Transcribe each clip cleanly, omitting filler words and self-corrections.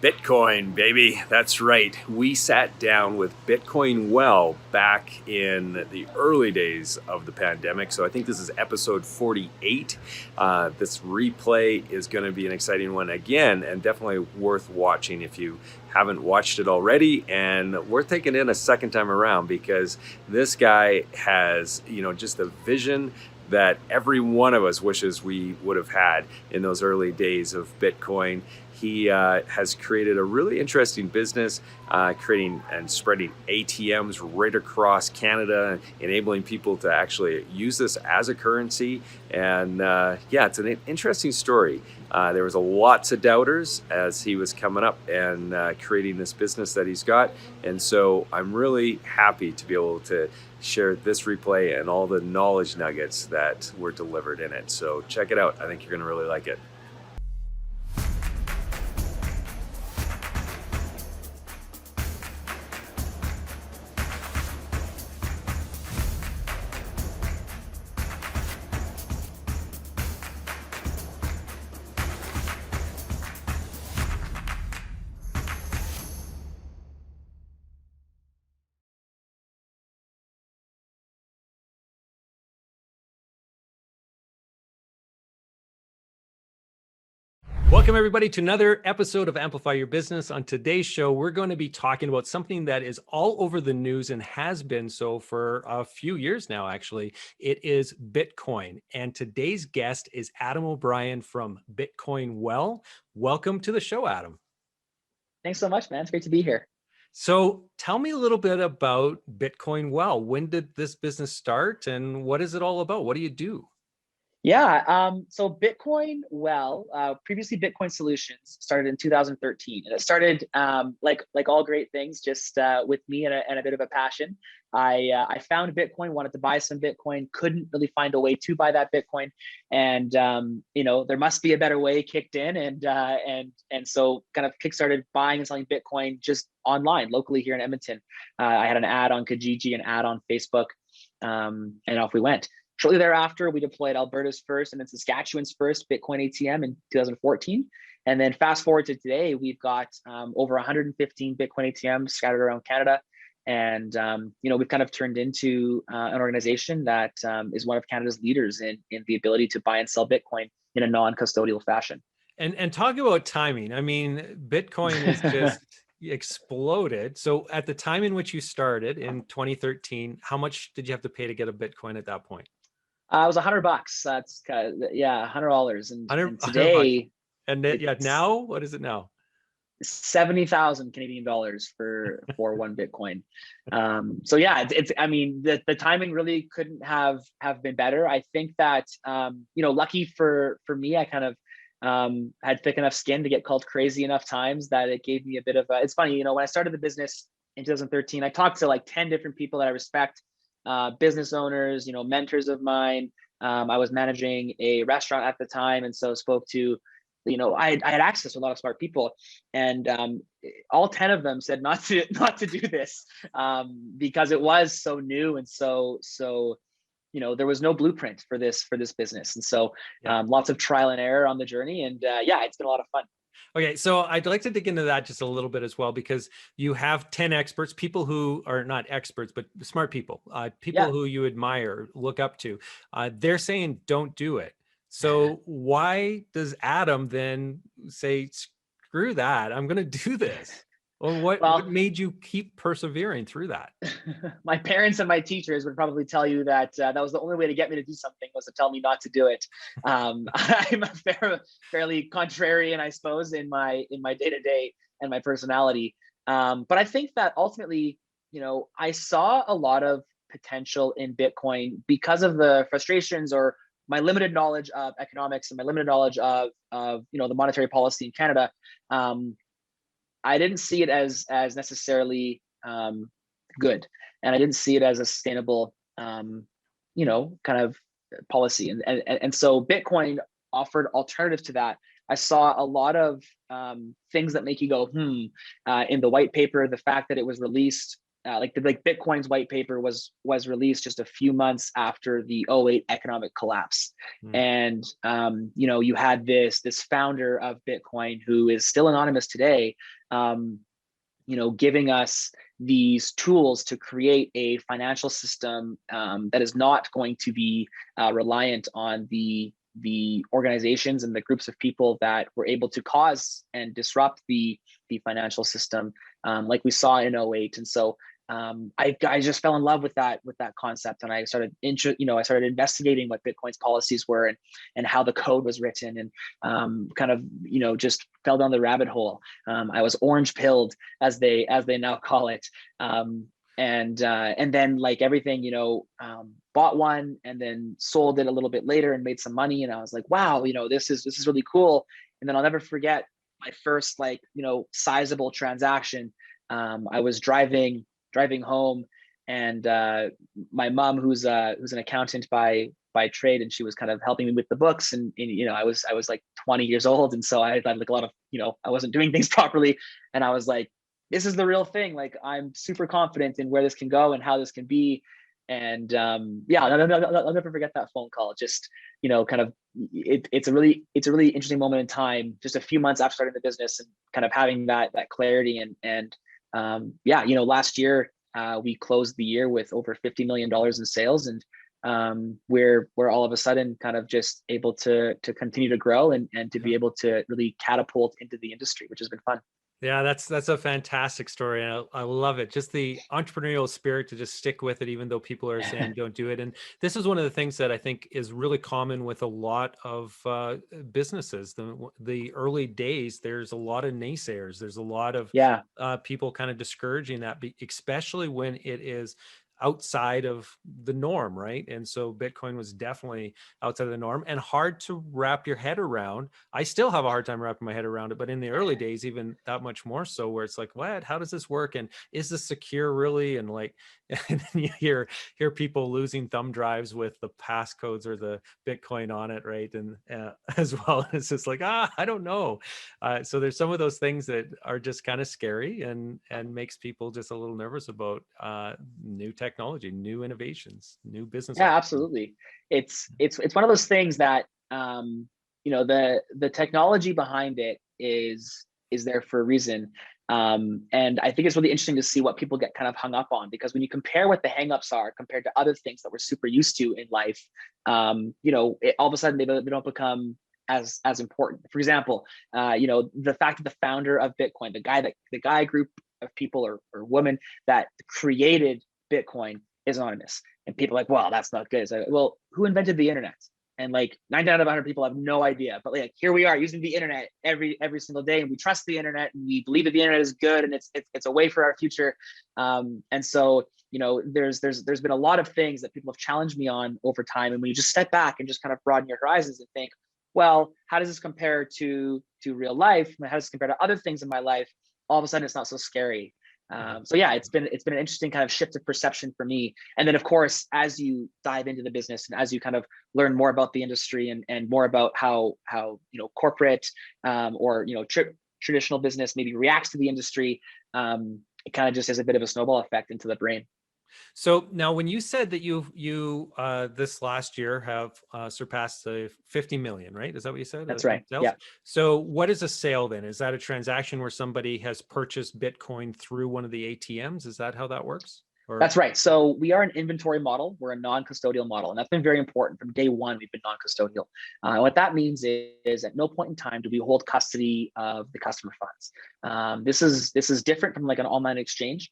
Bitcoin, baby. That's right. We sat down with Bitcoin Well back in the early days of the pandemic. So I think this is episode 48. This replay is going to be an exciting one again, and definitely worth watching if you haven't watched it already, and worth taking in a second time around, because this guy has, just a vision that every one of us wishes we would have had in those early days of Bitcoin. He has created a really interesting business, creating and spreading ATMs right across Canada, enabling people to actually use this as a currency. And it's an interesting story. There was lots of doubters as he was coming up and creating this business that he's got. And so I'm really happy to be able to share this replay and all the knowledge nuggets that were delivered in it. So check it out. I think you're going to really like it. Welcome, everybody, to another episode of Amplify Your Business. On today's show, we're going to be talking about something that is all over the news and has been so for a few years now, actually. It is Bitcoin. And today's guest is Adam O'Brien from Bitcoin Well. Welcome to the show, Adam. Thanks so much, man. It's great to be here. So tell me a little bit about Bitcoin Well. When did this business start and what is it all about? What do you do? Yeah, so Bitcoin Well, previously Bitcoin Solutions, started in 2013, and it started like all great things, just with me and a bit of a passion. I found Bitcoin, wanted to buy some Bitcoin, couldn't really find a way to buy that Bitcoin, and there must be a better way kicked in, and so kind of kickstarted buying and selling Bitcoin just online locally here in Edmonton. I had an ad on Kijiji, an ad on Facebook, and off we went. Shortly thereafter, we deployed Alberta's first and then Saskatchewan's first Bitcoin ATM in 2014. And then fast forward to today, we've got over 115 Bitcoin ATMs scattered around Canada. And, we've kind of turned into an organization that is one of Canada's leaders in the ability to buy and sell Bitcoin in a non-custodial fashion. And talk about timing. I mean, Bitcoin is just exploded. So at the time in which you started in 2013, how much did you have to pay to get a Bitcoin at that point? It was $100. That's $100. And today, now what is it now? 70,000 Canadian dollars for one Bitcoin. The timing really couldn't have been better. I think that lucky for me, I kind of had thick enough skin to get called crazy enough times that it gave me a bit of a, it's funny, when I started the business in 2013, I talked to like 10 different people that I respect, business owners, mentors of mine. I was managing a restaurant at the time, and so spoke to, I had access to a lot of smart people, and all 10 of them said not to do this because it was so new and so there was no blueprint for this business, and so lots of trial and error on the journey, and it's been a lot of fun. Okay, so I'd like to dig into that just a little bit as well, because you have 10 experts, people who are not experts, but smart people, who you admire, look up to. They're saying don't do it. So why does Adam then say, screw that, I'm going to do this? Well, what made you keep persevering through that? My parents and my teachers would probably tell you that that was the only way to get me to do something, was to tell me not to do it. I'm a fairly contrarian, I suppose, in my day-to-day and my personality. But I think that ultimately, I saw a lot of potential in Bitcoin because of the frustrations or my limited knowledge of economics and my limited knowledge of the monetary policy in Canada. I didn't see it as necessarily good, and I didn't see it as a sustainable, kind of policy. And so Bitcoin offered alternatives to that. I saw a lot of things that make you go, in the white paper, the fact that it was released Bitcoin's white paper was released just a few months after the '08 economic collapse. And you had this founder of Bitcoin, who is still anonymous today, giving us these tools to create a financial system that is not going to be reliant on the organizations and the groups of people that were able to cause and disrupt the financial system, like we saw in '08. And so I just fell in love with that concept, and I started investigating what Bitcoin's policies were and how the code was written, and just fell down the rabbit hole. I was orange pilled, as they now call it, and then, like everything, bought one and then sold it a little bit later and made some money, and I was like, wow, this is really cool. And then I'll never forget my first sizable transaction. I was driving home, and my mom, who's an accountant by trade, and she was kind of helping me with the books, and I was like 20 years old, and so I had like a lot of, I wasn't doing things properly, and I was like, this is the real thing. Like, I'm super confident in where this can go and how this can be. And I'll never forget that phone call. Just it's a really interesting moment in time, just a few months after starting the business, and kind of having that clarity. And last year we closed the year with over $50 million in sales, and we're all of a sudden kind of just able to continue to grow and to be able to really catapult into the industry, which has been fun. Yeah, that's a fantastic story. And I love it. Just the entrepreneurial spirit to just stick with it, even though people are saying don't do it. And this is one of the things that I think is really common with a lot of businesses. The early days, there's a lot of naysayers. There's a lot of people kind of discouraging that, especially when it is outside of the norm, right? And so Bitcoin was definitely outside of the norm and hard to wrap your head around. I still have a hard time wrapping my head around it, but in the early days, even that much more so, where it's like, what? How does this work? And is this secure really? And like, and then you hear people losing thumb drives with the passcodes or the Bitcoin on it, right? And as well, it's just like, I don't know. So there's some of those things that are just kind of scary and makes people just a little nervous about new technology, new innovations, new business. Yeah, absolutely. It's one of those things that the technology behind it is there for a reason. And I think it's really interesting to see what people get kind of hung up on, because when you compare what the hangups are compared to other things that we're super used to in life, all of a sudden they don't become as important. For example, the fact that the founder of Bitcoin, the guy group of people or woman that created Bitcoin is anonymous, and people are like, well, that's not good. It's like, well, who invented the internet? And like 9 out of 100 people have no idea, but like, here we are using the internet every single day, and we trust the internet, and we believe that the internet is good, and it's a way for our future. And so, there's been a lot of things that people have challenged me on over time. And when you just step back and just kind of broaden your horizons and think, well, how does this compare to real life? How does this compare to other things in my life? All of a sudden, it's not so scary. So yeah, it's been an interesting kind of shift of perception for me. And then, of course, as you dive into the business and as you kind of learn more about the industry and more about how corporate or traditional business maybe reacts to the industry, it kind of just has a bit of a snowball effect into the brain. So now, when you said that you this last year have surpassed the 50 million, right? Is that what you said? That's right. Sales? Yeah. So what is a sale then? Is that a transaction where somebody has purchased Bitcoin through one of the ATMs? Is that how that works? That's right. So we are an inventory model. We're a non-custodial model. And that's been very important. From day one, we've been non-custodial. What that means is at no point in time do we hold custody of the customer funds. This is different from like an online exchange.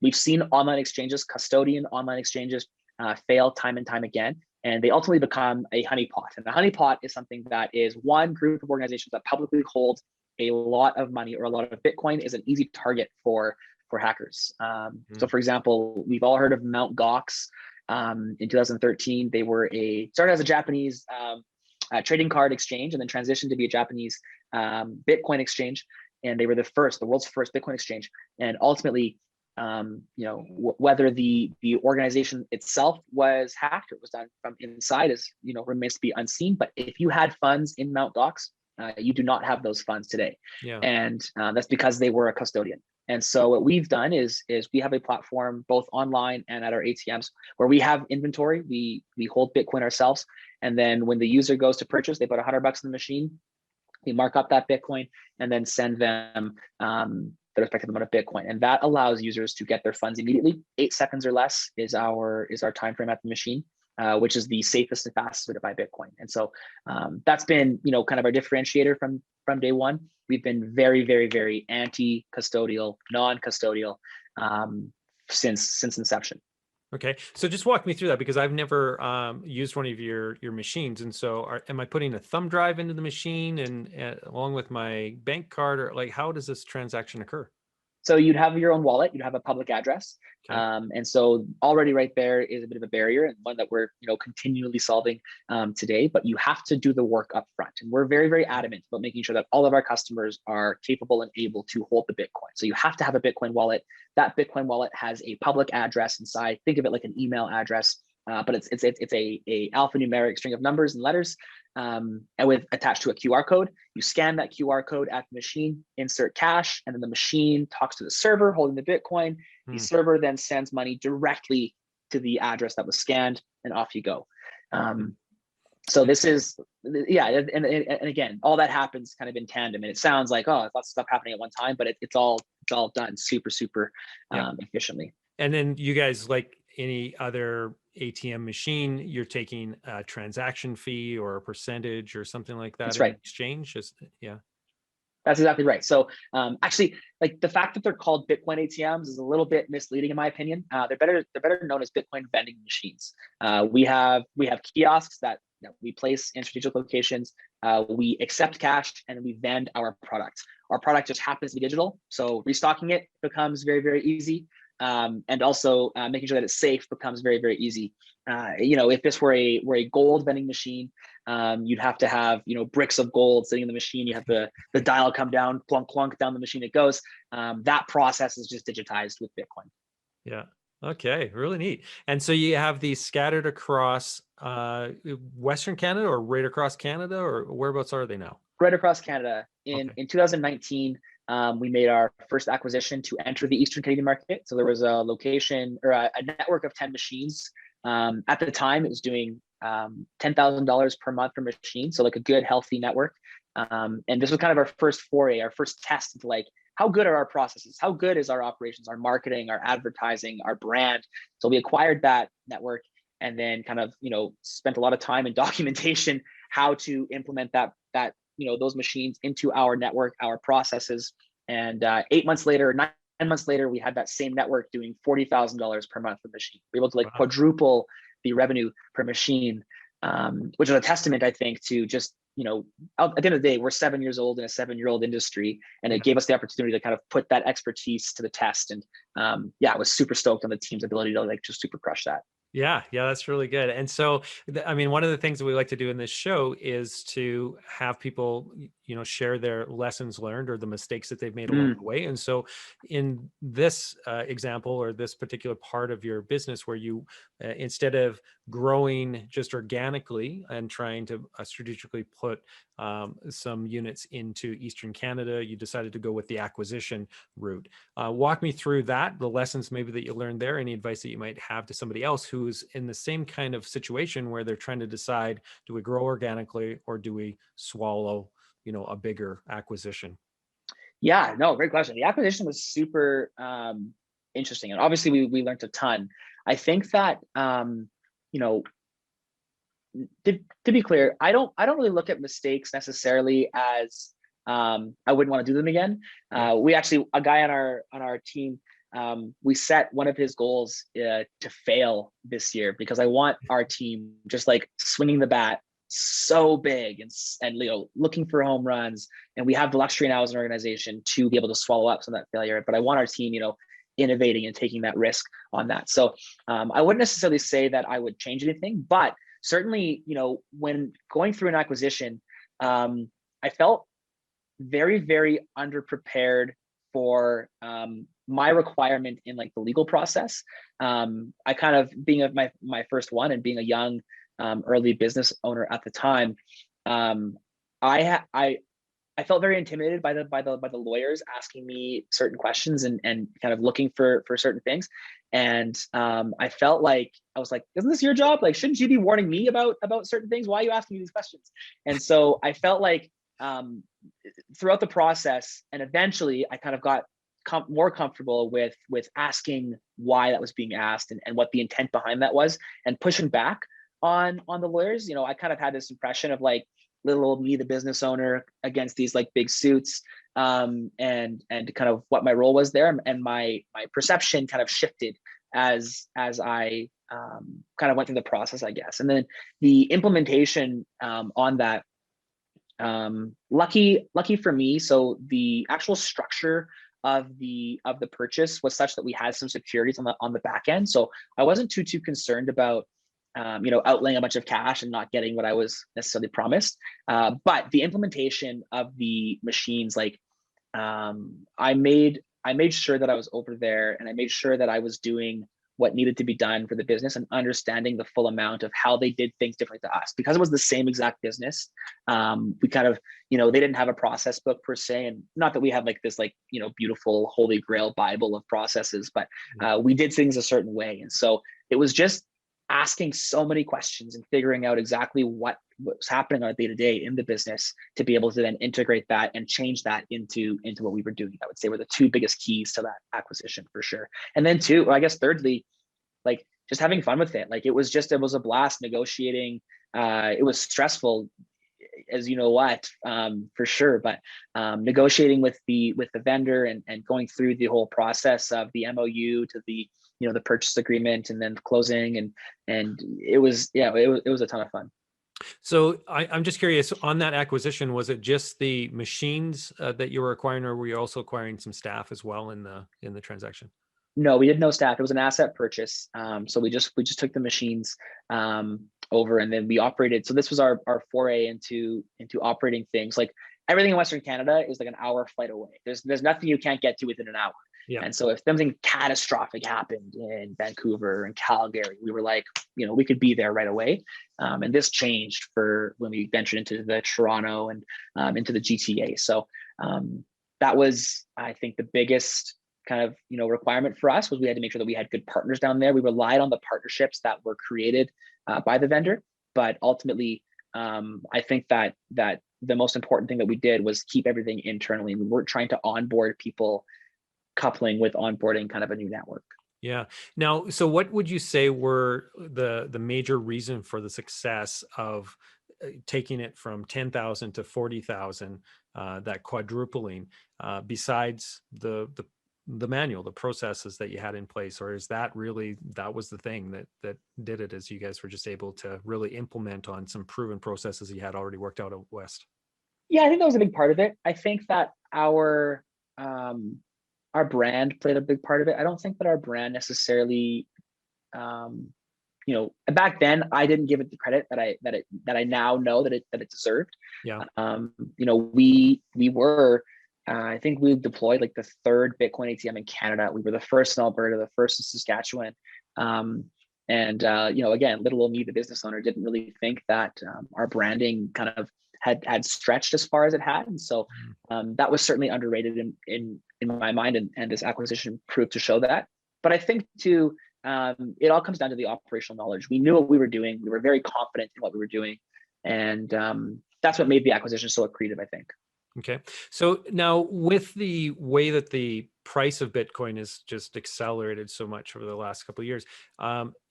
We've seen online exchanges, custodian online exchanges, fail time and time again. And they ultimately become a honeypot. And a honeypot is something that is one group of organizations that publicly hold a lot of money or a lot of Bitcoin, is an easy target for hackers. So for example, we've all heard of Mt. Gox. In 2013, they started as a Japanese trading card exchange, and then transitioned to be a Japanese Bitcoin exchange. And they were the world's first Bitcoin exchange. And ultimately, whether the organization itself was hacked or was done from inside remains to be unseen. But if you had funds in Mt. Gox, you do not have those funds today. Yeah. And that's because they were a custodian. And so what we've done is we have a platform both online and at our ATMs where we have inventory. We hold Bitcoin ourselves. And then when the user goes to purchase, they put $100 in the machine. We mark up that Bitcoin and then send them the respective amount of Bitcoin. And that allows users to get their funds immediately. 8 seconds or less is our time frame at the machine, which is the safest and fastest way to buy Bitcoin. And so that's been, kind of our differentiator from day one. We've been very, very, very anti-custodial, non-custodial since inception. Okay, so just walk me through that, because I've never used one of your machines, and so am I putting a thumb drive into the machine and along with my bank card, or like how does this transaction occur? So you'd have your own wallet, you'd have a public address. Okay. And so already right there is a bit of a barrier, and one that we're continually solving today, but you have to do the work up front. And we're very, very adamant about making sure that all of our customers are capable and able to hold the Bitcoin. So you have to have a Bitcoin wallet. That Bitcoin wallet has a public address inside. Think of it like an email address, but it's a alphanumeric string of numbers and letters, and with attached to a QR code. You scan that QR code at the machine, insert cash, and then the machine talks to the server holding the Bitcoin. The server then sends money directly to the address that was scanned, and off you go. So this is, and again, all that happens kind of in tandem, and it sounds like, oh, lots of stuff happening at one time, but it's all done super efficiently. And then you guys, like any other ATM machine, you're taking a transaction fee or a percentage or something like that. That's in right. Exchange. Yeah. That's exactly right. So actually, like the fact that they're called Bitcoin ATMs is a little bit misleading in my opinion. They're better known as Bitcoin vending machines. We have kiosks that we place in strategic locations. We accept cash and we vend our product. Our product just happens to be digital, so restocking it becomes very, very easy. And also making sure that it's safe becomes very, very easy. If this were a gold vending machine, you'd have to have bricks of gold sitting in the machine. You have the dial come down, clunk clunk, down the machine it goes. That process is just digitized with Bitcoin. Yeah. Okay. Really neat. And so you have these scattered across Western Canada, or right across Canada, or whereabouts are they now? Right across Canada. In 2019, we made our first acquisition to enter the Eastern Canadian market. So there was a location or a network of 10 machines. At the time, it was doing $10,000 per month per machine. So like a good, healthy network. And this was kind of our first foray, our first test into like, how good are our processes? How good is our operations, our marketing, our advertising, our brand? So we acquired that network and then kind of, spent a lot of time in documentation, how to implement that those machines into our network, our processes. And 8 months later, 9 months later, we had that same network doing $40,000 per month per machine. We were able to like quadruple the revenue per machine, which is a testament, I think, to just, at the end of the day, we're 7 years old in a 7-year-old industry, and it gave us the opportunity to kind of put that expertise to the test. And I was super stoked on the team's ability to like just super crush that. Yeah, that's really good. And so, I mean, one of the things that we like to do in this show is to have people, share their lessons learned or the mistakes that they've made along the way. And so in this example, or this particular part of your business where you, instead of growing just organically and trying to strategically put some units into Eastern Canada, you decided to go with the acquisition route. Walk me through that, the lessons maybe that you learned there, any advice that you might have to somebody else who's in the same kind of situation where they're trying to decide, do we grow organically or do we swallow, a bigger acquisition? Yeah, no, great question. The acquisition was super interesting. And obviously we learned a ton. I think that, to be clear, I don't really look at mistakes necessarily as I wouldn't want to do them again. We actually, a guy on our team, we set one of his goals to fail this year, because I want our team just like swinging the bat so big and looking for home runs. And we have the luxury now as an organization to be able to swallow up some of that failure. But I want our team, innovating and taking that risk on that. So I wouldn't necessarily say that I would change anything, but certainly, when going through an acquisition, I felt very, very underprepared for my requirement in like the legal process. I kind of, being my first one and being a young early business owner at the time, I felt very intimidated by the lawyers asking me certain questions and kind of looking for certain things. And I felt like, I was like, isn't this your job? Like, shouldn't you be warning me about certain things? Why are you asking me these questions? And so I felt like throughout the process, and eventually I kind of got more comfortable with asking why that was being asked, and what the intent behind that was, and pushing back on the lawyers. I kind of had this impression of like little old me, the business owner, against these like big suits, and kind of what my role was there, and my perception kind of shifted as I kind of went through the process, I guess. And then the implementation on that, lucky for me, so the actual structure of the purchase was such that we had some securities on the back end, so I wasn't too concerned about outlaying a bunch of cash and not getting what I was necessarily promised. But the implementation of the machines, like I made sure that I was over there, and I made sure that I was doing what needed to be done for the business, and understanding the full amount of how they did things differently to us, because it was the same exact business. We kind of, they didn't have a process book per se, and not that we had like this like, beautiful holy grail Bible of processes, but we did things a certain way. And so it was just asking so many questions and figuring out exactly what was happening on a day-to-day in the business to be able to then integrate that and change that into what we were doing. I would say were the two biggest keys to that acquisition, for sure. And then I guess thirdly, like just having fun with it. Like it was a blast negotiating. It was stressful, as you know what, for sure, but negotiating with the vendor, and going through the whole process of the MOU to the the purchase agreement, and then closing, and it was a ton of fun. So I'm just curious, on that acquisition, was it just the machines that you were acquiring, or were you also acquiring some staff as well in the transaction? No, we did no staff. It was an asset purchase. So we just took the machines over, and then we operated. So this was our foray into operating things. Like everything in Western Canada is like an hour flight away. There's nothing you can't get to within an hour. Yeah. And so if something catastrophic happened in Vancouver and Calgary, we were like, we could be there right away. And this changed for when we ventured into the Toronto and into the GTA. So that was, I think, the biggest kind of requirement for us, was we had to make sure that we had good partners down there. We relied on the partnerships that were created by the vendor, but ultimately, I think that the most important thing that we did was keep everything internally. We weren't trying to onboard people coupling with onboarding kind of a new network. Yeah. Now, so what would you say were the major reason for the success of taking it from 10,000 to 40,000, that quadrupling, besides the manual, the processes that you had in place? Or is that was the thing that did it, as you guys were just able to really implement on some proven processes you had already worked out out west? Yeah, I think that was a big part of it. I think that our brand played a big part of it. I don't think that our brand necessarily, back then I didn't give it the credit that I now know that it deserved. Yeah. We were, I think we deployed like the third Bitcoin ATM in Canada. We were the first in Alberta, the first in Saskatchewan. Again, little old me, the business owner, didn't really think that our branding kind of had stretched as far as it had. And so that was certainly underrated in my mind, and this acquisition proved to show that. But I think too, it all comes down to the operational knowledge. We knew what we were doing. We were very confident in what we were doing. And that's what made the acquisition so accretive, I think. Okay. So now, with the way that the price of Bitcoin has just accelerated so much over the last couple of years,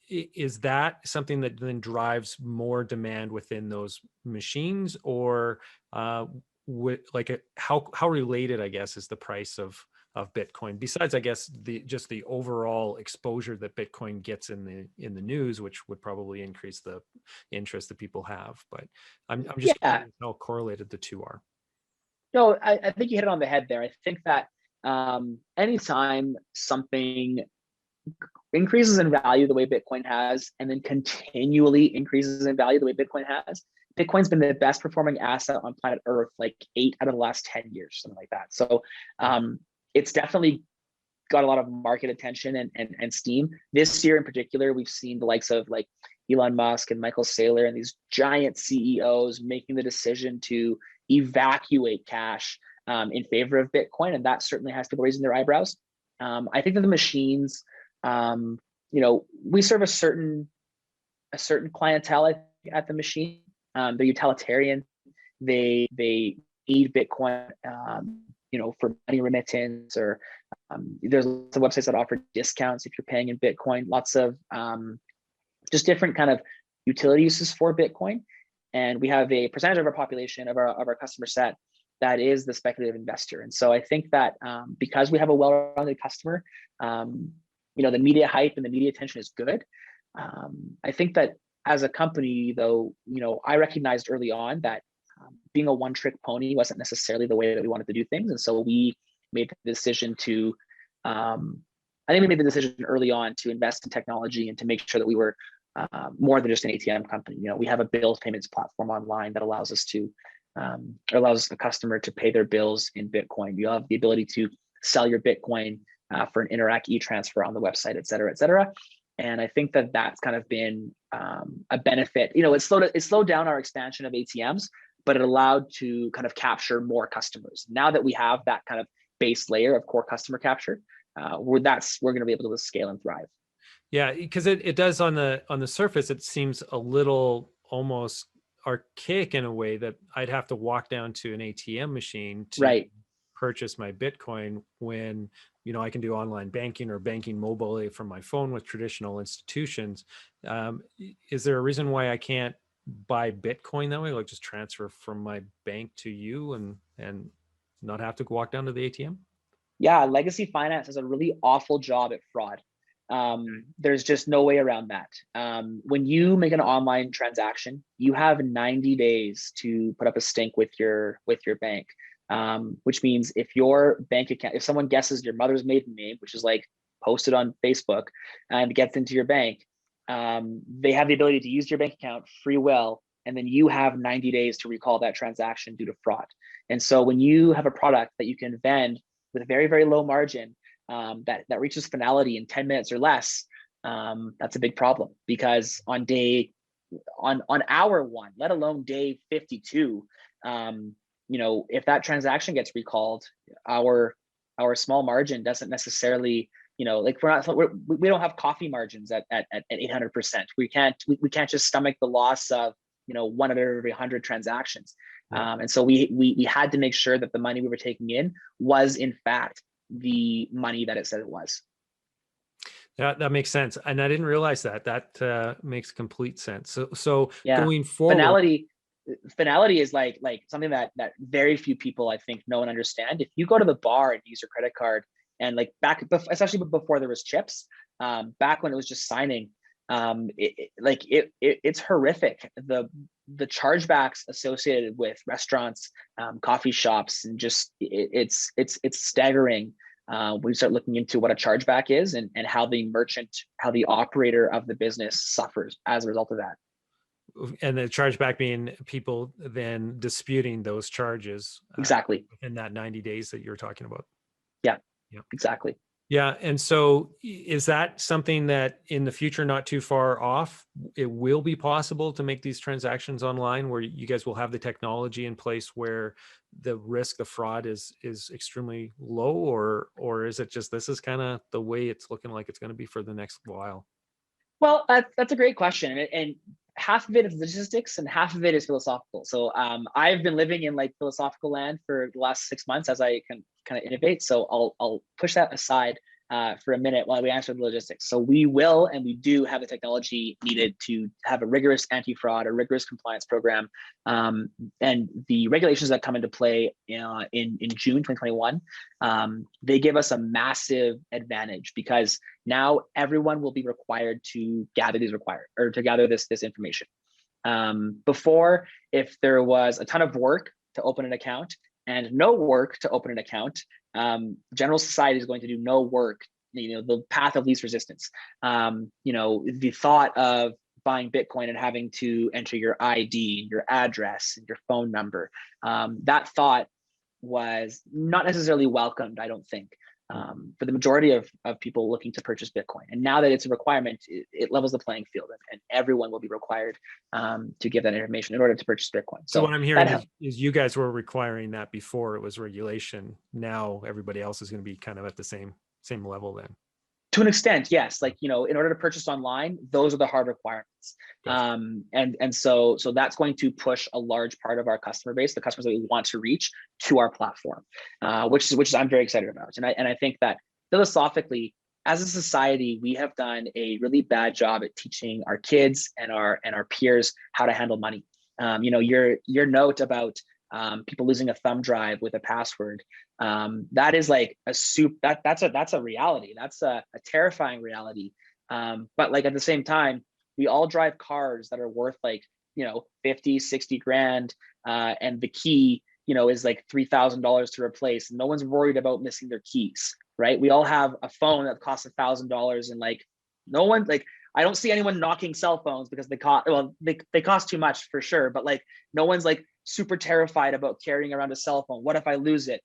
is that something that then drives more demand within those machines, or how related, I guess, is the price of Bitcoin, besides, I guess, the overall exposure that Bitcoin gets in the news, which would probably increase the interest that people have. But I'm just curious how correlated the two are. No, I think you hit it on the head there. I think that anytime something increases in value the way Bitcoin has, and then continually increases in value the way Bitcoin has, Bitcoin's been the best performing asset on planet Earth like 8 out of the last 10 years, something like that. So it's definitely got a lot of market attention and steam. This year in particular, we've seen the likes of like Elon Musk and Michael Saylor and these giant CEOs making the decision to evacuate cash in favor of Bitcoin, and that certainly has people raising their eyebrows. I think that the machines, we serve a certain clientele at the machine. They're utilitarian. They need Bitcoin, for money remittance, or there's lots of websites that offer discounts if you're paying in Bitcoin. Lots of just different kind of utility uses for Bitcoin. And we have a percentage of our population, of our customer set, that is the speculative investor. And so I think that because we have a well-rounded customer, the media hype and the media attention is good. I think that as a company, though, I recognized early on that being a one-trick pony wasn't necessarily the way that we wanted to do things. And so we made the decision to, early on to invest in technology and to make sure that we were more than just an ATM company. We have a bills payments platform online that allows us to, allows a customer to pay their bills in Bitcoin. You have the ability to sell your Bitcoin for an Interac e-transfer on the website, et cetera, et cetera. And I think that that's kind of been a benefit. It slowed down our expansion of ATMs, but it allowed to kind of capture more customers. Now that we have that kind of base layer of core customer capture, we're going to be able to scale and thrive. Yeah, because it does on the surface, it seems a little almost archaic in a way that I'd have to walk down to an ATM machine to purchase my Bitcoin when, I can do online banking or banking mobile from my phone with traditional institutions. Is there a reason why I can't buy Bitcoin that way? Like just transfer from my bank to you and not have to walk down to the ATM? Yeah, legacy finance does a really awful job at fraud. There's just no way around that. When you make an online transaction, you have 90 days to put up a stink with your bank, which means if your bank account, if someone guesses your mother's maiden name, which is like posted on Facebook, and gets into your bank, they have the ability to use your bank account free will, and then you have 90 days to recall that transaction due to fraud. And so when you have a product that you can vend with a very, very low margin, that reaches finality in 10 minutes or less, that's a big problem, because on hour one, let alone day 52, if that transaction gets recalled, our small margin doesn't necessarily, we don't have coffee margins at 800%. We can't just stomach the loss of, one of every 100 transactions. And so we had to make sure that the money we were taking in was in fact the money that it said it was. That makes sense. And I didn't realize that makes complete sense. So yeah. Going forward, finality is like something that very few people, I think, know and understand. If you go to the bar and use your credit card, and especially before there was chips, back when it was just signing, it's horrific. The chargebacks associated with restaurants, coffee shops, and just it's staggering. We start looking into what a chargeback is and how the operator of the business suffers as a result of that. And the chargeback being people then disputing those charges. Exactly. In that 90 days that you're talking about. Yeah, exactly. Yeah. And so is that something that in the future, not too far off, it will be possible to make these transactions online, where you guys will have the technology in place where the risk of fraud is extremely low, or is it just, this is kind of the way it's looking like it's going to be for the next while? Well, that's a great question. And half of it is logistics and half of it is philosophical. So I've been living in philosophical land for the last 6 months as I can kind of innovate. So I'll push that aside for a minute while we answer the logistics. So we will, and we do have the technology needed to have a rigorous anti-fraud, a rigorous compliance program. And the regulations that come into play in June 2021, they give us a massive advantage, because now everyone will be required to gather this information. Before, if there was a ton of work to open an account and no work to open an account, general society is going to do no work, the path of least resistance. The thought of buying Bitcoin and having to enter your ID, your address, and your phone number, that thought was not necessarily welcomed, I don't think. for the majority of people looking to purchase Bitcoin. And now that it's a requirement, it levels the playing field, and everyone will be required to give that information in order to purchase Bitcoin. So what I'm hearing is you guys were requiring that before it was regulation. Now everybody else is going to be kind of at the same level then. To an extent, yes. Like, in order to purchase online, those are the hard requirements. Gotcha. And so that's going to push a large part of our customer base, the customers that we want to reach, to our platform, which is I'm very excited about. And I think that philosophically, as a society, we have done a really bad job at teaching our kids and our peers how to handle money. Your note about people losing a thumb drive with a password, that is like that's a reality. That's a terrifying reality. But like at the same time, we all drive cars that are worth like 50, 60 grand, and the key is like $3,000 to replace, and no one's worried about missing their keys, right? We all have a phone that costs $1,000, and like no one, like I don't see anyone knocking cell phones because they cost too much for sure, but like no one's like super terrified about carrying around a cell phone. What if I lose it?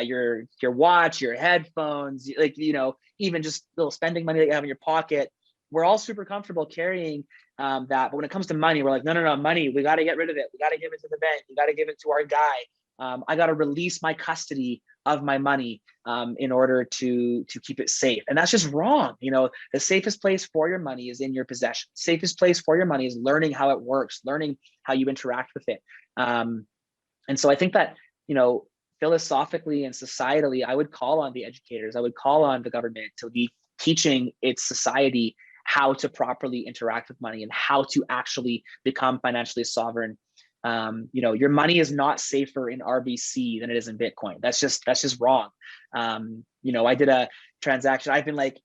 Your watch, your headphones, like even just little spending money that you have in your pocket. We're all super comfortable carrying that, but when it comes to money, we're like, no, money, we got to get rid of it. We got to give it to the bank. We got to give it to our guy. I got to release my custody of my money in order to keep it safe. And that's just wrong. The safest place for your money is in your possession. Safest place for your money is learning how it works, learning how you interact with it. And so I think that, philosophically and societally, I would call on the educators, I would call on the government to be teaching its society how to properly interact with money and how to actually become financially sovereign. Your money is not safer in RBC than it is in Bitcoin. That's just wrong. I did a transaction. I've been like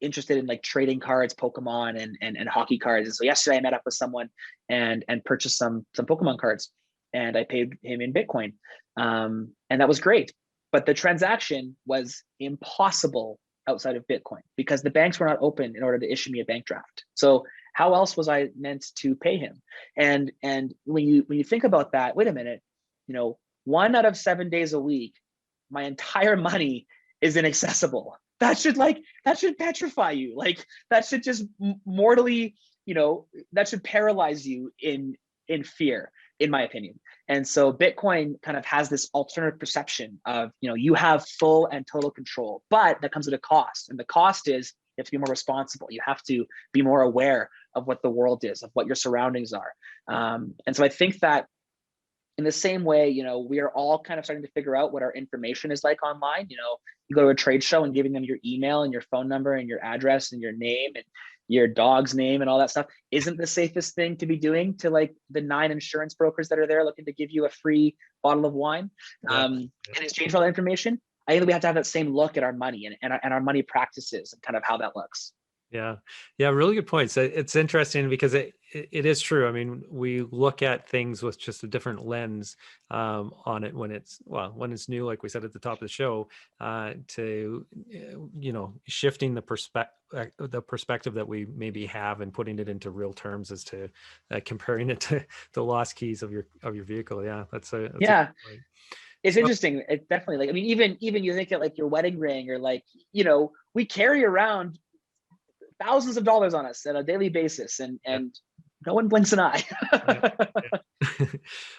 interested in like trading cards, Pokemon and hockey cards. And so yesterday I met up with someone and purchased some Pokemon cards, and I paid him in Bitcoin. And that was great. But the transaction was impossible outside of Bitcoin because the banks were not open in order to issue me a bank draft. So how else was I meant to pay him? And when you think about that, wait a minute, 1 out of 7 days a week, my entire money is inaccessible. That should petrify you. Like that should just mortally, that should paralyze you in fear, in my opinion. And so Bitcoin kind of has this alternative perception of, you have full and total control, but that comes at a cost. And the cost is you have to be more responsible. You have to be more aware of what the world is, of what your surroundings are. And so I think that in the same way, we are all kind of starting to figure out what our information is like online. You go to a trade show and giving them your email and your phone number and your address and your name and your dog's name and all that stuff isn't the safest thing to be doing to like the 9 insurance brokers that are there looking to give you a free bottle of wine in exchange for all that information. I think we have to have that same look at our money and our money practices and kind of how that looks. Yeah. Really good points. It's interesting because it is true. I mean, we look at things with just a different lens on it when it's new, like we said at the top of the show, to shifting the perspective that we maybe have and putting it into real terms as to comparing it to the lost keys of your vehicle. Yeah, that's a good point. It's interesting. It's definitely like, I mean, even you think at like your wedding ring or like, we carry around thousands of dollars on us on a daily basis, and no one blinks an eye.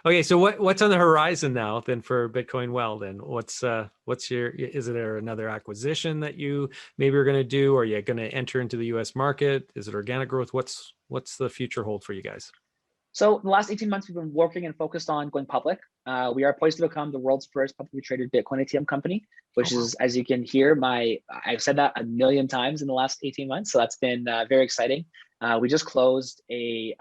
Okay, so what's on the horizon now then for Bitcoin Well? Then what's is there another acquisition that you maybe are going to do? Or are you going to enter into the U.S. market? Is it organic growth? What's the future hold for you guys? So the last 18 months, we've been working and focused on going public. We are poised to become the world's first publicly traded Bitcoin ATM company, which is, as you can hear, I've said that 1 million times in the last 18 months. So that's been very exciting. We just closed the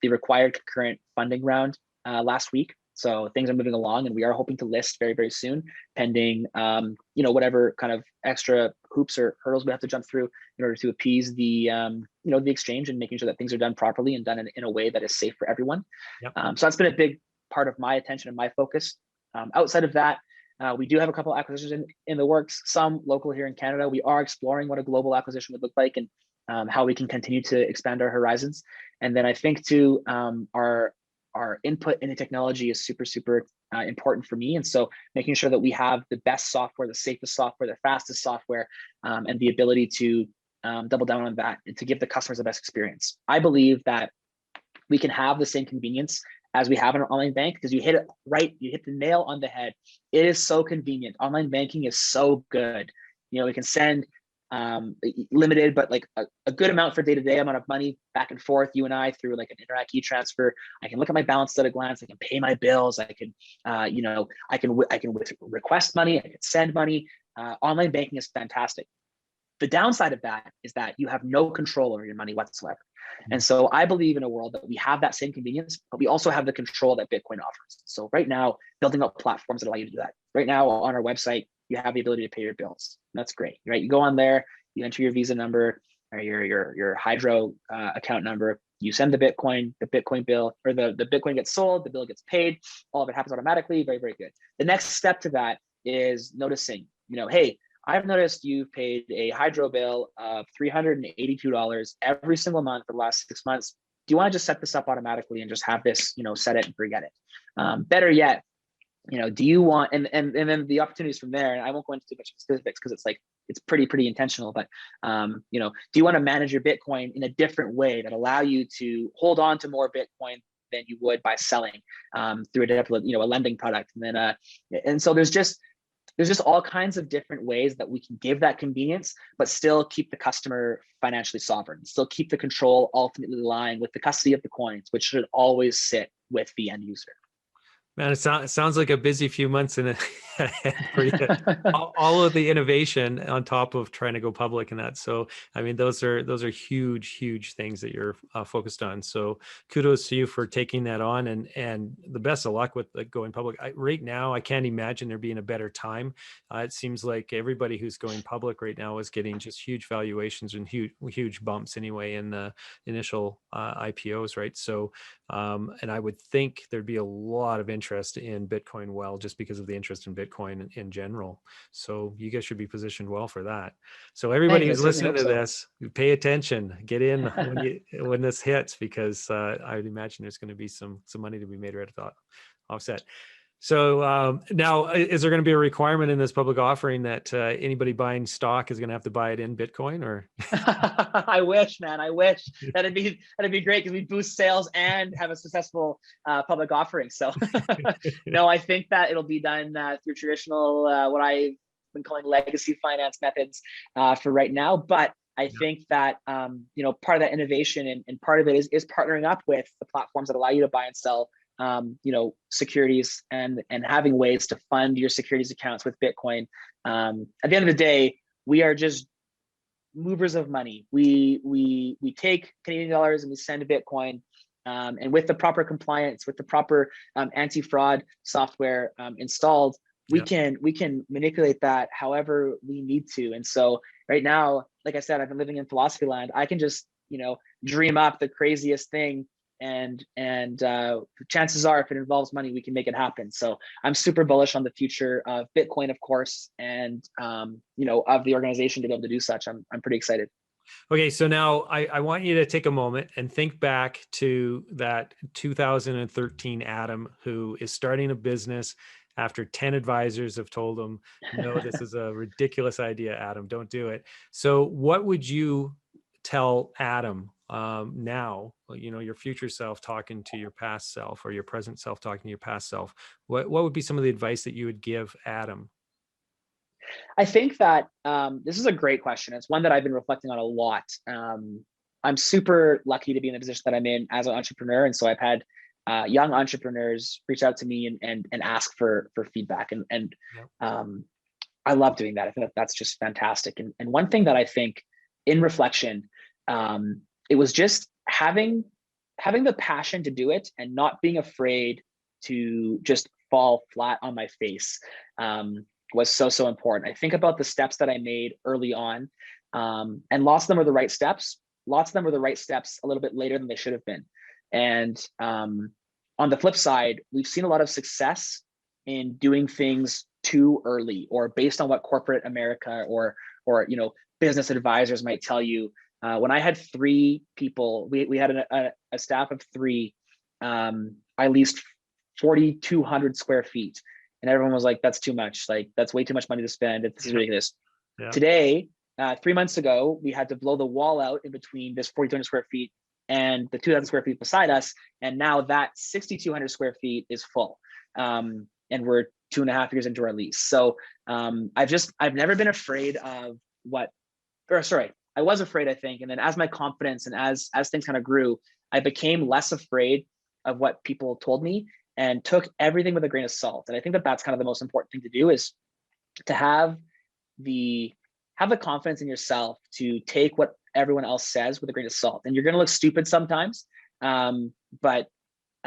required concurrent funding round last week. So things are moving along, and we are hoping to list very, very soon, pending whatever kind of extra hoops or hurdles we have to jump through in order to appease the the exchange and making sure that things are done properly and done in a way that is safe for everyone. Yep. So that's been a big part of my attention and my focus. Outside of that, we do have a couple acquisitions in the works, some local here in Canada. We are exploring what a global acquisition would look like and how we can continue to expand our horizons. And then I think too, our our input into technology is super important for me. And so making sure that we have the best software, the safest software, the fastest software, and the ability to double down on that and to give the customers the best experience. I believe that we can have the same convenience as we have in an online bank, because you hit it right, you hit the nail on the head. It is so convenient. Online banking is so good. We can send limited, but like a good amount for day-to-day amount of money back and forth, you and I, through like an Interac e-transfer. I can look at my balance at a glance. I can pay my bills. I can, I can request money. I can send money. Online banking is fantastic. The downside of that is that you have no control over your money whatsoever. And so I believe in a world that we have that same convenience, but we also have the control that Bitcoin offers. So right now, building up platforms that allow you to do that. Right now on our website, you have the ability to pay your bills. That's great, right? You go on there, you enter your Visa number or your Hydro account number, you send the Bitcoin bill, or the Bitcoin gets sold, the bill gets paid, all of it happens automatically. Very, very good. The next step to that is noticing, hey, I've noticed you've paid a Hydro bill of $382 every single month for the last 6 months. Do you want to just set this up automatically and just have this, set it and forget it? Better yet, do you want, and then the opportunities from there, and I won't go into too much specifics because it's pretty intentional, but do you want to manage your Bitcoin in a different way that allow you to hold on to more Bitcoin than you would by selling through a lending product? And then and so there's just all kinds of different ways that we can give that convenience, but still keep the customer financially sovereign, still keep the control ultimately lying with the custody of the coins, which should always sit with the end user. Man, it sounds like a busy few months in for you. All of the innovation on top of trying to go public and that. So, I mean, those are huge things that you're focused on. So, kudos to you for taking that on, and the best of luck with going public. Right now, I can't imagine there being a better time. It seems like everybody who's going public right now is getting just huge valuations and huge bumps anyway in the initial IPOs, right? So, and I would think there'd be a lot of interest in Bitcoin just because of the interest in Bitcoin in general. So you guys should be positioned well for that. So everybody who's listening to this, pay attention, get in when this hits, because I would imagine there's going to be some money to be made right at offset. So now, is there going to be a requirement in this public offering that anybody buying stock is going to have to buy it in Bitcoin, or? I wish, man. I wish that'd be great, because we boost sales and have a successful public offering. So no, I think that it'll be done through traditional, what I've been calling legacy finance methods for right now. But I think that part of that innovation and part of it is partnering up with the platforms that allow you to buy and sell securities and having ways to fund your securities accounts with Bitcoin. At the end of the day, we are just movers of money. We take Canadian dollars and we send Bitcoin, and with the proper compliance, with the proper anti-fraud software installed, we can manipulate that however we need to. And so right now, like I said, I've been living in philosophy land. I can just dream up the craziest thing, and chances are, if it involves money, we can make it happen. So I'm super bullish on the future of Bitcoin, of course, and of the organization to be able to do such. I'm pretty excited. Okay, so now I want you to take a moment and think back to that 2013 Adam, who is starting a business after 10 advisors have told him, no, this is a ridiculous idea, Adam, don't do it. So what would you tell Adam now, your future self talking to your past self, or your present self talking to your past self? What would be some of the advice that you would give Adam? I think that this is a great question. It's one that I've been reflecting on a lot. I'm super lucky to be in the position that I'm in as an entrepreneur. And so I've had young entrepreneurs reach out to me and ask for feedback. And I love doing that. I think that's just fantastic. And one thing that I think in reflection, it was just having the passion to do it and not being afraid to just fall flat on my face was so important. I think about the steps that I made early on, and lots of them were the right steps. Lots of them were the right steps a little bit later than they should have been. And on the flip side, we've seen a lot of success in doing things too early, or based on what corporate America or business advisors might tell you. When I had 3 people, we had a staff of 3. I leased 4,200 square feet. And everyone was like, that's too much. Like, that's way too much money to spend. This is ridiculous. Yeah. Today, 3 months ago, we had to blow the wall out in between this 4,200 square feet and the 2,000 square feet beside us. And now that 6,200 square feet is full. And we're 2.5 years into our lease. So I've never been afraid of I was afraid, I think. And then as my confidence and as things kind of grew, I became less afraid of what people told me and took everything with a grain of salt. And I think that that's kind of the most important thing to do, is to have the confidence in yourself to take what everyone else says with a grain of salt. And you're going to look stupid sometimes. But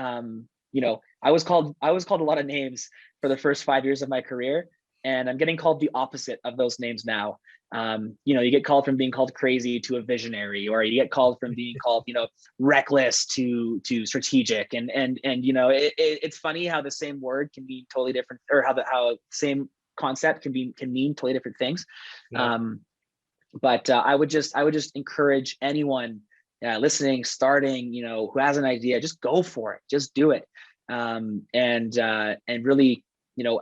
I was called a lot of names for the first 5 years of my career, and I'm getting called the opposite of those names now. You get called from being called crazy to a visionary, or you get called from being called, reckless to strategic. And it's funny how the same word can be totally different, or how the same concept can mean totally different things. Yeah. But I would just encourage anyone listening, starting, who has an idea, just go for it, just do it. And really,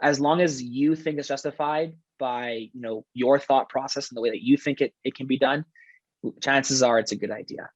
as long as you think it's justified by, your thought process and the way that you think it can be done, chances are it's a good idea.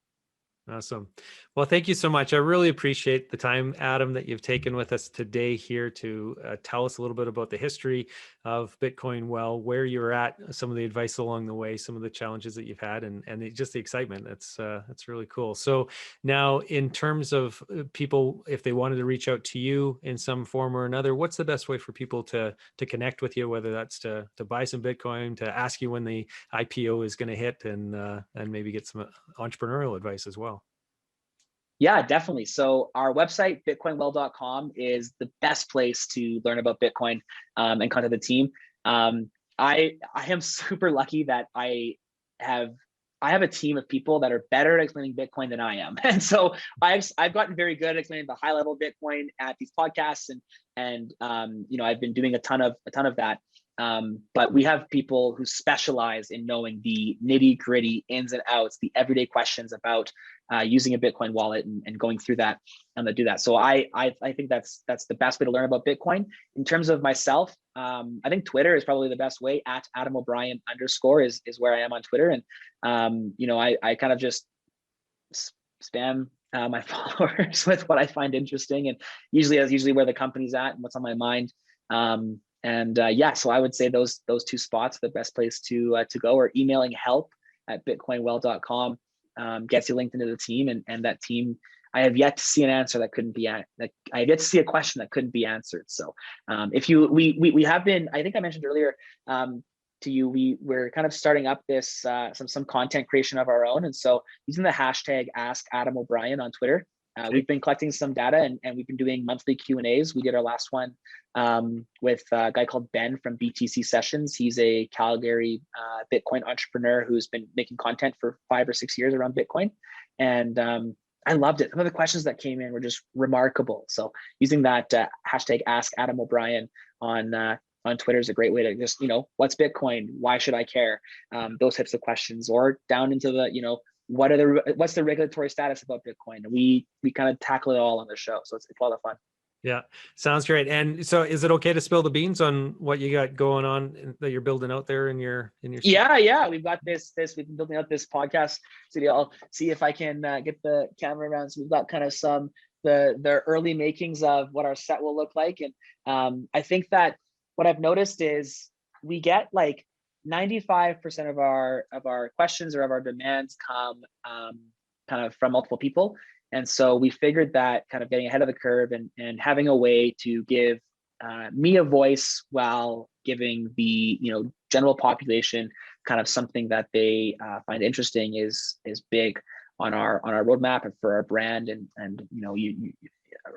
Awesome. Well, thank you so much. I really appreciate the time, Adam, that you've taken with us today here to tell us a little bit about the history of Bitcoin Well, where you're at, some of the advice along the way, some of the challenges that you've had, and just the excitement. That's really cool. So now, in terms of people, if they wanted to reach out to you in some form or another, what's the best way for people to connect with you, whether that's to buy some Bitcoin, to ask you when the IPO is going to hit, and maybe get some entrepreneurial advice as well? Yeah, definitely. So our website, bitcoinwell.com, is the best place to learn about Bitcoin and contact the team. I am super lucky that I have a team of people that are better at explaining Bitcoin than I am. And so I've gotten very good at explaining the high level Bitcoin at these podcasts, and I've been doing a ton of that. But we have people who specialize in knowing the nitty gritty ins and outs, the everyday questions about using a Bitcoin wallet and going through that and to do that. So I think that's the best way to learn about Bitcoin. In terms of myself, I think Twitter is probably the best way. At Adam O'Brien _ is where I am on Twitter. And I kind of just spam my followers with what I find interesting, and usually where the company's at and what's on my mind. So I would say those two spots are the best place to go, or emailing help@bitcoinwell.com gets you linked into the team, and that team, I have yet to see an answer that couldn't be I have yet to see a question that couldn't be answered. So we have been, I think I mentioned earlier to you, we're kind of starting up this some content creation of our own, and so using the hashtag #AskAdamO'Brien on Twitter. We've been collecting some data, and we've been doing monthly Q&As. We did our last one with a guy called Ben from BTC Sessions. He's a Calgary Bitcoin entrepreneur who's been making content for 5 or 6 years around Bitcoin. And I loved it. Some of the questions that came in were just remarkable. So using that hashtag #AskAdamO'Brien on Twitter is a great way to just, what's Bitcoin? Why should I care? Those types of questions, or down into the, what's the regulatory status about Bitcoin? And we kind of tackle it all on the show. So it's a lot of fun. Yeah, sounds great. And so is it okay to spill the beans on what you got going on that you're building out there in your Yeah. We've got this, we've been building out this podcast studio. I'll see if I can get the camera around. So we've got kind of the early makings of what our set will look like. And I think that what I've noticed is we get like 95% of our questions or of our demands come kind of from multiple people. And so we figured that kind of getting ahead of the curve and having a way to give me a voice while giving the general population kind of something that they find interesting is big on our roadmap and for our brand and you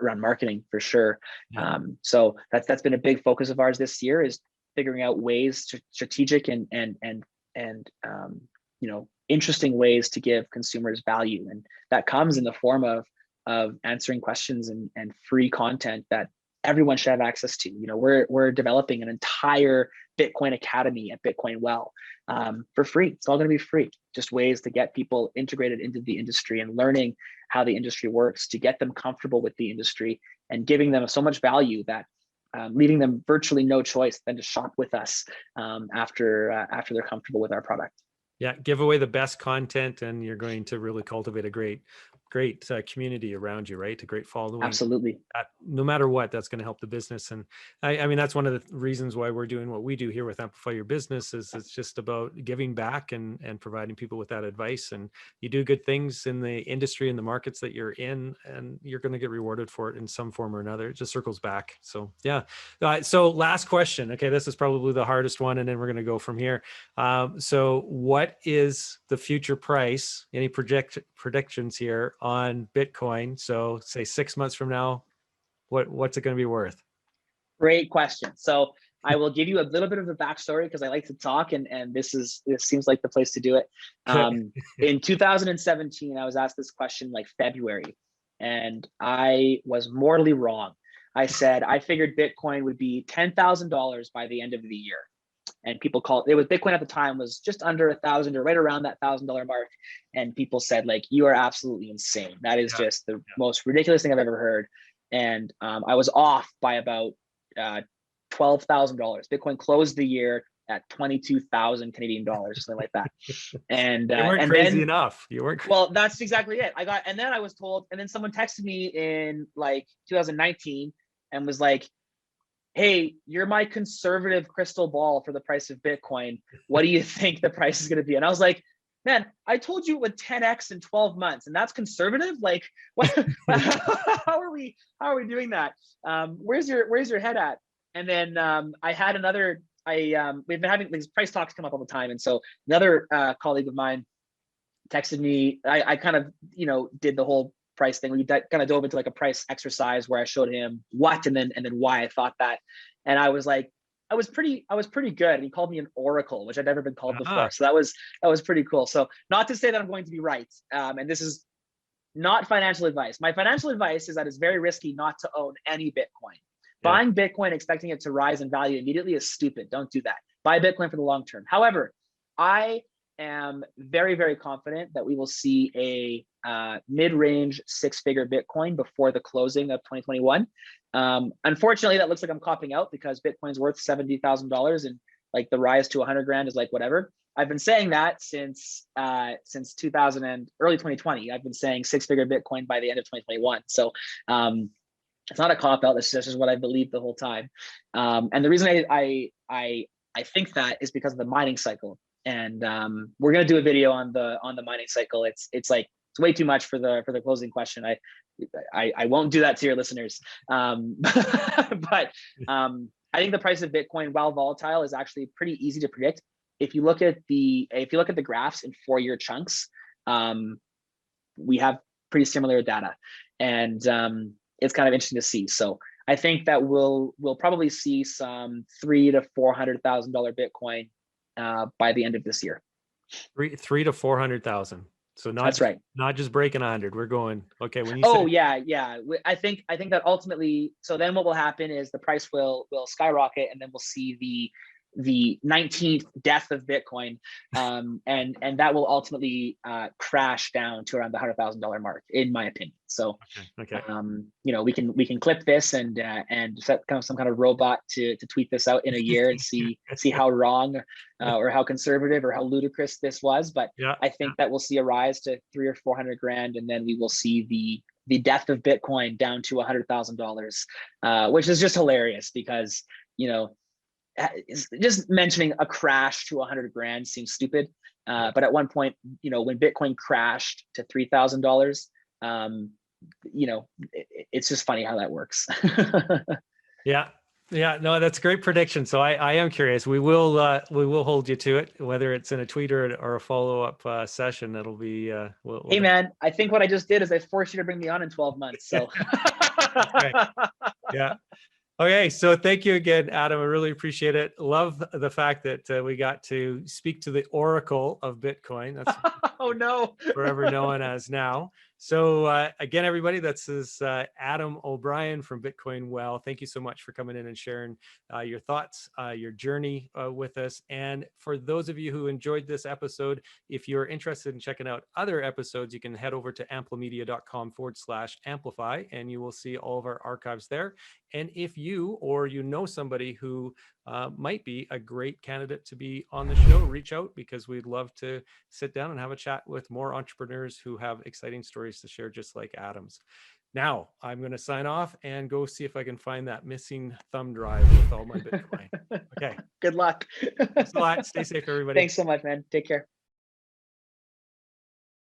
around marketing for sure. Yeah. So that's been a big focus of ours this year, is figuring out ways to strategic and interesting ways to give consumers value, and that comes in the form of answering questions and free content that everyone should have access to. We're developing an entire Bitcoin Academy at Bitcoin Well for free. It's all going to be free. Just ways to get people integrated into the industry and learning how the industry works, to get them comfortable with the industry, and giving them so much value that leaving them virtually no choice than to shop with us after they're comfortable with our product. Yeah, give away the best content, and you're going to really cultivate a great community around you, right? A great following. Absolutely. No matter what, that's going to help the business. And I mean, that's one of the reasons why we're doing what we do here with Amplify Your Business. Is it's just about giving back and providing people with that advice. And you do good things in the industry and the markets that you're in, and you're going to get rewarded for it in some form or another. It just circles back. So yeah. So last question. Okay, this is probably the hardest one, and then we're going to go from here. So what is the future price? Any predictions here on Bitcoin? So say 6 months from now, what's it going to be worth? Great question. So I will give you a little bit of a backstory because I like to talk, and this seems like the place to do it. In 2017, I was asked this question like February, and I was mortally wrong. I said I figured Bitcoin would be $10,000 by the end of the year. And people called it was Bitcoin at the time was just under 1,000 or right around that $1,000 mark. And people said, like, you are absolutely insane. That is just the most ridiculous thing I've ever heard. And I was off by about $12,000. Bitcoin closed the year at 22,000 Canadian dollars, something like that. And you weren't and crazy then, enough. You weren't. Well, that's exactly it. And then I was told, and then someone texted me in like 2019 and was like, hey, you're my conservative crystal ball for the price of Bitcoin. What do you think the price is going to be? And I was like, man, I told you it would 10x in 12 months, and that's conservative. Like, what? how are we doing that? Where's your head at? And then I had another. We've been having these price talks come up all the time, and so another colleague of mine texted me. I kind of did the whole price thing. We kind of dove into like a price exercise where I showed him what and then why I thought that. And I was like, I was pretty good. And he called me an oracle, which I'd never been called before. So that was pretty cool. So not to say that I'm going to be right. And this is not financial advice. My financial advice is that it's very risky not to own any Bitcoin. Buying Bitcoin, expecting it to rise in value immediately is stupid. Don't do that. Buy Bitcoin for the long term. However, I am very, very confident that we will see a mid-range six-figure Bitcoin before the closing of 2021. Unfortunately, that looks like I'm copping out because Bitcoin's worth $70,000 and like the rise to 100 grand is like whatever. I've been saying that since 2000 and early 2020. I've been saying six-figure Bitcoin by the end of 2021. So it's not a cop out. This is what I believed the whole time. And the reason I think that is because of the mining cycle. And we're gonna do a video on the mining cycle. It's way too much for the closing question. I won't do that to your listeners. But I think the price of Bitcoin, while volatile, is actually pretty easy to predict. If you look at the graphs in 4-year chunks, we have pretty similar data, and it's kind of interesting to see. So I think that we'll probably see some $300,000 to $400,000 Bitcoin by the end of this year. 300,000 to 400,000. So that's right. Not just breaking 100. We're going, okay. When you yeah. I think that ultimately, so then what will happen is the price will skyrocket, and then we'll see the 19th death of Bitcoin, and that will ultimately crash down to around the $100,000 mark, in my opinion. So, okay. We can clip this and set some kind of robot to tweet this out in a year and see how wrong or how conservative or how ludicrous this was. But I think that we'll see a rise to 300 or 400 grand, and then we will see the death of Bitcoin down to $100,000, which is just hilarious because just mentioning a crash to 100 grand seems stupid. But at one point, when Bitcoin crashed to $3,000, it's just funny how that works. Yeah, no, that's a great prediction. So I am curious. We will hold you to it, whether it's in a tweet or a follow-up session. That'll be. Hey man, I think what I just did is I forced you to bring me on in 12 months. So. Right. Yeah. Okay, so thank you again, Adam. I really appreciate it. Love the fact that we got to speak to the oracle of Bitcoin. That's Oh no. forever known as now. So again, everybody, this is Adam O'Brien from Bitcoin Well. Thank you so much for coming in and sharing your thoughts, your journey with us. And for those of you who enjoyed this episode, if you're interested in checking out other episodes, you can head over to amplimedia.com/amplify, and you will see all of our archives there. And if you or you know somebody who might be a great candidate to be on the show, reach out, because we'd love to sit down and have a chat with more entrepreneurs who have exciting stories to share, just like Adam's. Now, I'm going to sign off and go see if I can find that missing thumb drive with all my Bitcoin. Okay. Good luck. Thanks a lot. Stay safe, everybody. Thanks so much, man. Take care.